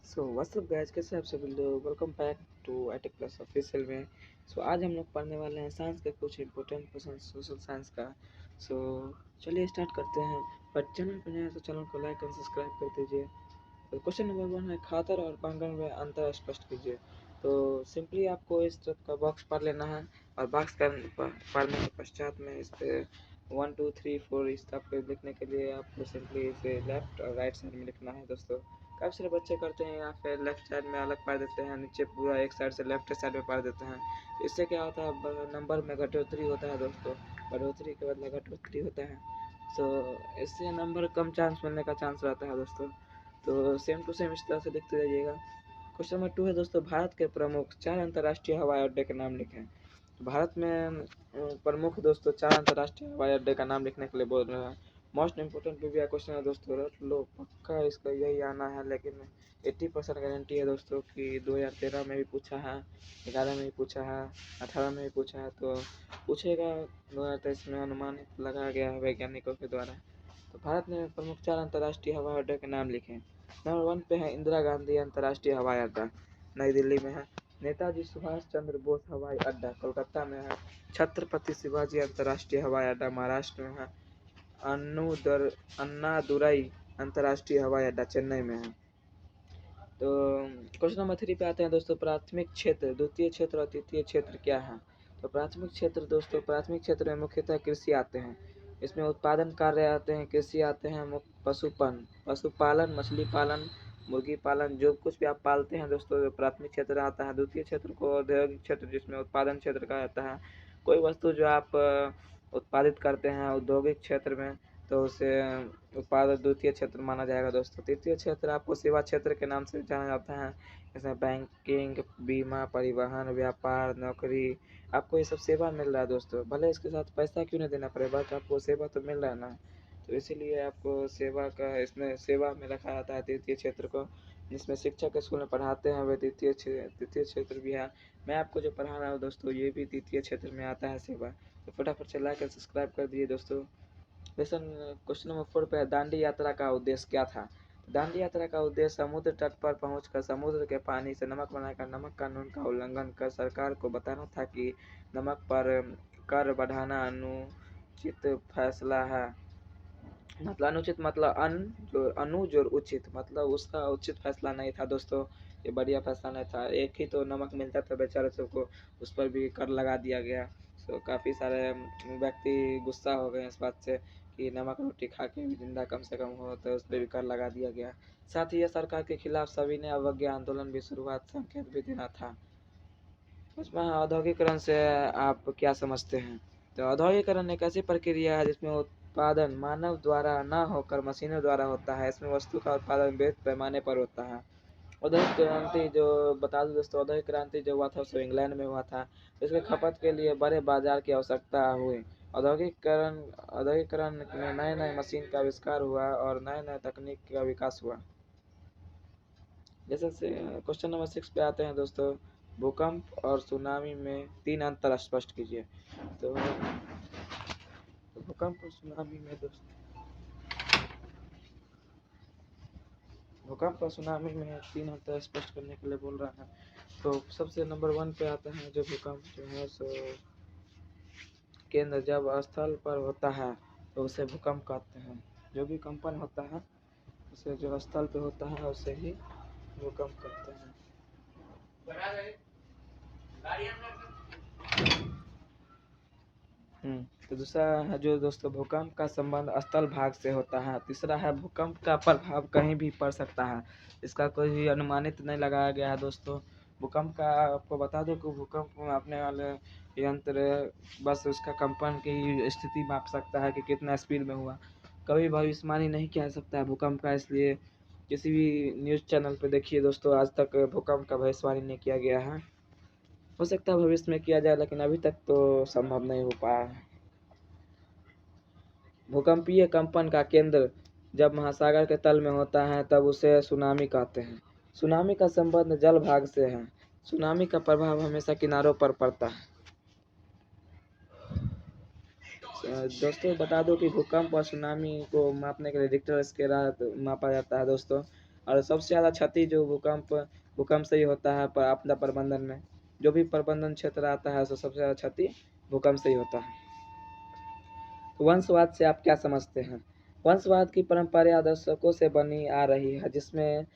So what's up guys, कैसे हैं आप सभी लोग। Welcome back to atech plus official में। आज हम लोग पढ़ने वाले हैं साइंस के कुछ इंपॉर्टेंट क्वेश्चन सोशल साइंस का। सो चलिए स्टार्ट करते हैं। पर चैनल पर नए हैं तो चैनल को लाइक और सब्सक्राइब कर दीजिए। तो क्वेश्चन नंबर 1 है, खातर और प्रांगण में अंतर स्पष्ट कीजिए। तो सिंपली आपको इस तरफ का बॉक्स पढ़ लेना है और बॉक्स पढ़ने के पश्चात में इस पे 1 2 3 4 इस तरफ पे लिखने के लिए आपको सिंपली इसे लेफ्ट और राइट साइड में लिखना है दोस्तों। काफ़ी सारे बच्चे करते हैं, या फिर लेफ्ट साइड में अलग पढ़ देते हैं, नीचे पूरा एक साइड से लेफ्ट साइड में पढ़ देते हैं। इससे क्या होता है, नंबर में घटोतरी होता है दोस्तों। बढ़ोतरी के बदले घटोतरी होता है। तो इससे नंबर कम चांस मिलने का चांस रहता है दोस्तों। तो सेम टू सेम इस तरह से लिखते जाइएगा। क्वेश्चन नंबर 2 है दोस्तों, भारत के प्रमुख 4 अंतर्राष्ट्रीय हवाई अड्डे के नाम लिखें। तो भारत में प्रमुख दोस्तों 4 अंतर्राष्ट्रीय हवाई अड्डे का नाम लिखने के लिए बोल रहे हैं। मोस्ट इंपोर्टेंट ट्रिविया क्वेश्चन है दोस्तों, रट लो पक्का इसका यही आना है। लेकिन 80% गारंटी है दोस्तों कि 2013 में भी पूछा है, 11 में भी पूछा है, 18 में भी पूछा है, तो पूछेगा 2023 में, अनुमानित लगाया गया है वैज्ञानिकों के द्वारा। तो भारत में प्रमुख 4 अंतर्राष्ट्रीय हवाई अड्डे के नाम लिखें। नंबर 1 पे है इंदिरा गांधी अंतर्राष्ट्रीय हवाई अड्डा, नई दिल्ली में है। नेताजी सुभाष चंद्र बोस हवाई अड्डा कोलकाता में है। छत्रपति शिवाजी अंतर्राष्ट्रीय हवाई अड्डा महाराष्ट्र में है। अन्नादुरई अंतर्राष्ट्रीय हवाई अड्डा चेन्नई में है। तो क्वेश्चन नंबर 3 पे आते हैं दोस्तों, प्राथमिक क्षेत्र, द्वितीय क्षेत्र और तृतीय क्षेत्र क्या है। तो प्राथमिक क्षेत्र दोस्तों, प्राथमिक क्षेत्र में मुख्यतः कृषि आते हैं। इसमें उत्पादन कार्य आते हैं, कृषि आते हैं, पशुपालन, मछली पालन, मुर्गी पालन, जो कुछ भी आप पालते हैं दोस्तों, प्राथमिक क्षेत्र आता है। द्वितीय क्षेत्र को औद्योगिक क्षेत्र, जिसमें उत्पादन क्षेत्र का आता है। कोई वस्तु जो आप उत्पादित करते हैं औद्योगिक क्षेत्र में, तो उसे उत्पादक द्वितीय क्षेत्र माना जाएगा दोस्तों। तृतीय क्षेत्र आपको सेवा क्षेत्र के नाम से जाना जाता है। इसमें बैंकिंग, बीमा, परिवहन, व्यापार, नौकरी, आपको ये सब सेवा मिल रहा है दोस्तों। भले इसके साथ पैसा क्यों नहीं देना पड़े, बट आपको सेवा तो मिल रहा है ना। तो इसीलिए आपको सेवा का, इसमें सेवा में रखा जाता है तृतीय क्षेत्र को। जिसमें शिक्षक स्कूल में पढ़ाते हैं वे तृतीय क्षेत्र भी है। मैं आपको जो पढ़ा रहा हूँ दोस्तों, ये भी तृतीय क्षेत्र में आता है सेवा। तो फटाफट से लाइक और सब्सक्राइब कर दिए दोस्तों। क्वेश्चन नंबर 4 पे है, दांडी यात्रा का उद्देश्य क्या था। दांडी यात्रा का उद्देश्य समुद्र तट पर पहुंचकर समुद्र के पानी से नमक बनाकर नमक कानून का उल्लंघन कर सरकार को बताना था कि नमक पर कर बढ़ाना अनुचित फैसला है। मतलब अनुचित मतलब जो अनुज और उचित, मतलब उसका उचित फैसला नहीं था दोस्तों। ये बढ़िया फैसला नहीं था, एक ही तो नमक मिलता था बेचारे सबको, उस पर भी कर लगा दिया गया। सो काफ़ी सारे व्यक्ति गुस्सा हो गए इस बात से कि नमक रोटी खा के भी जिंदा कम से कम हो, तो उस पर भी कर लगा दिया गया। साथ ही यह सरकार के खिलाफ सभी ने अवज्ञा आंदोलन भी शुरुआत संकेत भी देना था। उसमें औद्योगिकरण से आप क्या समझते हैं। तो औद्योगिकरण एक ऐसी प्रक्रिया है जिसमें उत्पादन मानव द्वारा न होकर मशीनों द्वारा होता है। इसमें वस्तु का उत्पादन बृहत पैमाने पर होता है। औद्योगिक क्रांति जो बता दूं दोस्तों, औद्योगिक क्रांति जो हुआ था वो इंग्लैंड में हुआ था। इसके खपत के लिए बड़े बाजार की आवश्यकता हुई। औद्योगिकरण में नए नए मशीन का आविष्कार हुआ और नए नए तकनीक का विकास हुआ। जैसे से क्वेश्चन नंबर 6 पे आते हैं दोस्तों, भूकंप और सुनामी में 3 अंतर स्पष्ट कीजिए। तो भूकंप और सुनामी में दोस्तों, भूकंप और सुनामी में 3 अंतर स्पष्ट करने के लिए बोल रहा है। तो सबसे नंबर 1 पे आता है, जो भूकंप जो है सो केंद्र जब स्थल पर होता है तो उसे भूकंप कहते हैं। जो भी कंपन होता है उसे जो स्थल पे होता है उसे ही भूकंप कहते हैं। तो दूसरा है जो दोस्तों, भूकंप का संबंध स्थल भाग से होता है। तीसरा है, भूकंप का प्रभाव कहीं भी पड़ सकता है। इसका कोई भी अनुमानित नहीं लगाया गया है दोस्तों। भूकंप का आपको बता दो कि भूकंप मापने वाले यंत्र बस उसका कंपन की स्थिति माप सकता है कि कितना स्पीड में हुआ। कभी भविष्यवाणी नहीं किया जा सकता है भूकंप का, इसलिए किसी भी न्यूज़ चैनल पे देखिए दोस्तों, आज तक भूकंप का भविष्यवाणी नहीं किया गया है। हो सकता है भविष्य में किया जाए, लेकिन अभी तक तो संभव नहीं हो पाया है। भूकंपीय कंपन का केंद्र जब महासागर के तल में होता है तब उसे सुनामी कहते हैं। सुनामी का संबंध जल भाग से है। सुनामी का प्रभाव हमेशा किनारों पर पड़ता है। दोस्तों बता दो कि भूकंप और सुनामी को मापने के लिए रिक्टर स्केल मापा जाता है दोस्तों। और सबसे ज़्यादा क्षति जो भूकंप से ही होता है। आपदा प्रबंधन में जो भी प्रबंधन क्षेत्र आता है तो सबसे ज़्यादा क्षति भूकंप से ही होता है। तो वंशवाद से आप क्या समझते हैं? वंशवाद की परंपरा दशकों से बनी आ रही है, जिसमें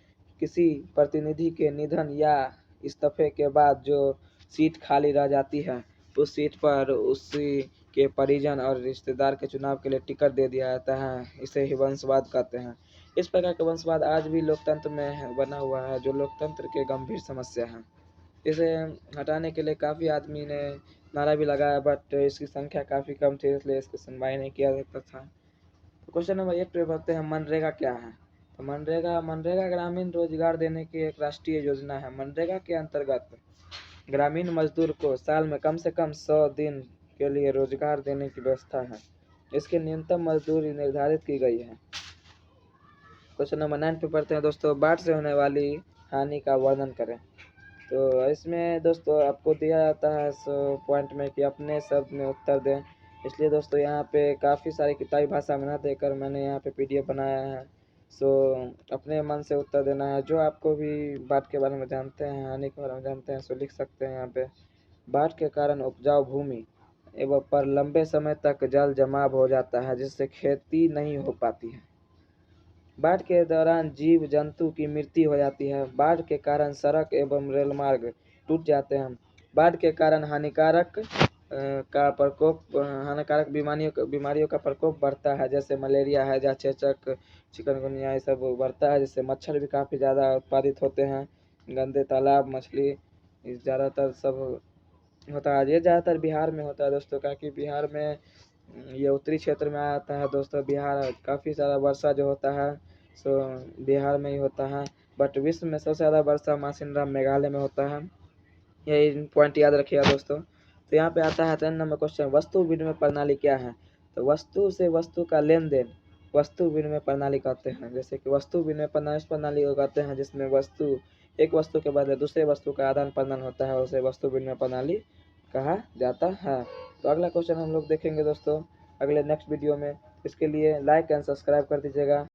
किसी प्रतिनिधि के निधन या इस्तीफे के बाद जो सीट खाली रह जाती है, उस सीट पर उसी के परिजन और रिश्तेदार के चुनाव के लिए टिकट दे दिया जाता है। इसे ही वंशवाद कहते हैं। इस प्रकार का वंशवाद आज भी लोकतंत्र में बना हुआ है, जो लोकतंत्र के गंभीर समस्या है। इसे हटाने के लिए काफ़ी आदमी ने नारा भी लगाया, बट इसकी संख्या काफ़ी कम थी, इसलिए इसकी सुनवाई नहीं किया जाता था। तो क्वेश्चन नंबर 1 पे बढ़ते हैं, मनरेगा क्या है? तो मनरेगा ग्रामीण रोजगार देने की एक राष्ट्रीय योजना है। मनरेगा के अंतर्गत ग्रामीण मजदूर को साल में कम से कम 100 दिन के लिए रोजगार देने की व्यवस्था है। इसकी न्यूनतम मजदूरी निर्धारित की गई है। क्वेश्चन नंबर 9 पे पढ़ते हैं दोस्तों, बाढ़ से होने वाली हानि का वर्णन करें। तो इसमें दोस्तों आपको दिया जाता है पॉइंट में कि अपने शब्द में उत्तर दें। इसलिए दोस्तों यहाँ पे काफ़ी सारी किताबी भाषा में ना देकर मैंने यहाँ पे PDF बनाया है। अपने मन से उत्तर देना है। जो आपको भी बाढ़ के बारे में जानते हैं, हानि के बारे में जानते हैं, सो लिख सकते हैं यहाँ पे। बाढ़ के कारण उपजाऊ भूमि एवं पर लंबे समय तक जल जमाव हो जाता है, जिससे खेती नहीं हो पाती है। बाढ़ के दौरान जीव जंतु की मृत्यु हो जाती है। बाढ़ के कारण सड़क एवं रेल मार्ग टूट जाते हैं। बाढ़ के कारण हानिकारक बीमारियों का प्रकोप बढ़ता है, जैसे मलेरिया, हैजा, चेचक, चिकनगुनिया, ये सब बढ़ता है, जिससे मच्छर भी काफ़ी ज़्यादा उत्पादित होते हैं। गंदे तालाब, मछली ज़्यादातर सब होता है। ये ज़्यादातर बिहार में होता है दोस्तों, क्योंकि बिहार में ये उत्तरी क्षेत्र में आता है दोस्तों। बिहार काफ़ी सारा वर्षा जो होता है सो बिहार में ही होता है, बट विश्व में सबसे ज़्यादा वर्षा मासिनराम मेघालय में होता है। ये पॉइंट याद रखिएगा दोस्तों। तो यहाँ पे आता है 10 नंबर क्वेश्चन, वस्तु विनिमय प्रणाली क्या है? तो वस्तु से वस्तु का लेन देन वस्तु विनिमय प्रणाली कहते हैं। जैसे कि वस्तु विनिमय प्रणाली को कहते हैं जिसमें एक वस्तु के बदले दूसरे वस्तु का आदान प्रदान होता है, उसे वस्तु विनिमय प्रणाली कहा जाता है। तो अगला क्वेश्चन हम लोग देखेंगे दोस्तों अगले नेक्स्ट वीडियो में। इसके लिए लाइक एंड सब्सक्राइब कर दीजिएगा।